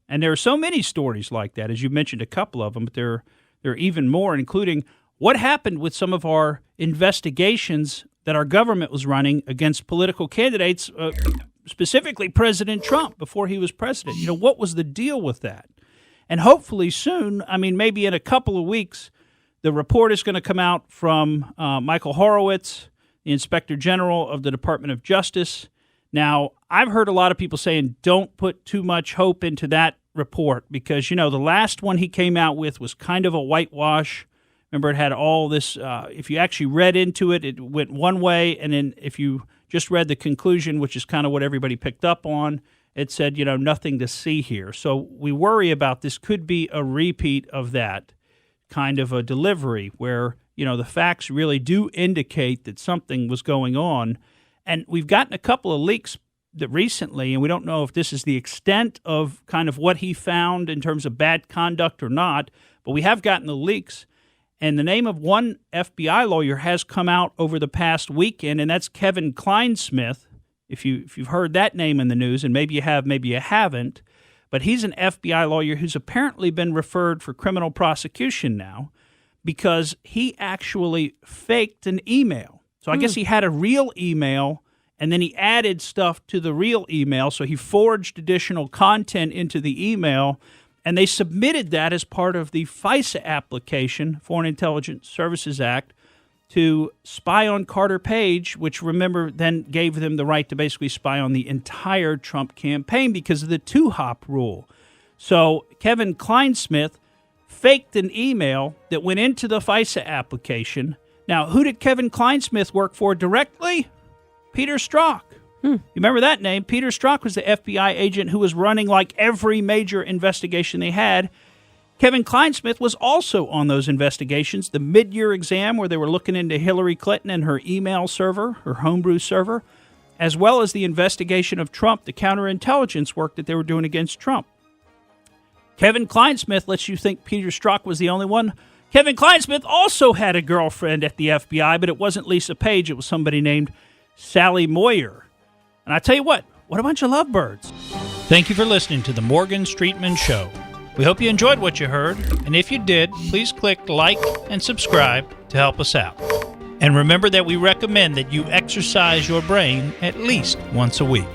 And there are so many stories like that, as you mentioned a couple of them, but there are even more, including what happened with some of our investigations that our government was running against political candidates, specifically President Trump before he was president. What was the deal with that? And hopefully soon, maybe in a couple of weeks, the report is going to come out from Michael Horowitz, the Inspector General of the Department of Justice. Now, I've heard a lot of people saying don't put too much hope into that report because, the last one he came out with was kind of a whitewash. Remember, it had all this, if you actually read into it, it went one way, and then if you just read the conclusion, which is kind of what everybody picked up on, it said, nothing to see here. So we worry about this could be a repeat of that kind of a delivery where, the facts really do indicate that something was going on. And we've gotten a couple of leaks that recently, and we don't know if this is the extent of kind of what he found in terms of bad conduct or not, but we have gotten the leaks. And the name of one FBI lawyer has come out over the past weekend, and that's Kevin Kleinsmith. If you've heard that name in the news, and maybe you have, maybe you haven't, but he's an FBI lawyer who's apparently been referred for criminal prosecution now because he actually faked an email. So I guess he had a real email, and then he added stuff to the real email. So he forged additional content into the email, and they submitted that as part of the FISA application, Foreign Intelligence Services Act, to spy on Carter Page, which, remember, then gave them the right to basically spy on the entire Trump campaign because of the two-hop rule. So Kevin Kleinsmith faked an email that went into the FISA application. Now, who did Kevin Kleinsmith work for directly? Peter Strzok. You remember that name? Peter Strzok was the FBI agent who was running like every major investigation they had. Kevin Kleinsmith was also on those investigations, the mid-year exam where they were looking into Hillary Clinton and her email server, her homebrew server, as well as the investigation of Trump, the counterintelligence work that they were doing against Trump. Kevin Kleinsmith lets you think Peter Strzok was the only one. Kevin Kleinsmith also had a girlfriend at the FBI, but it wasn't Lisa Page. It was somebody named Sally Moyer. And I tell you what a bunch of lovebirds. Thank you for listening to the Morgan Streetman Show. We hope you enjoyed what you heard, and if you did, please click like and subscribe to help us out. And remember that we recommend that you exercise your brain at least once a week.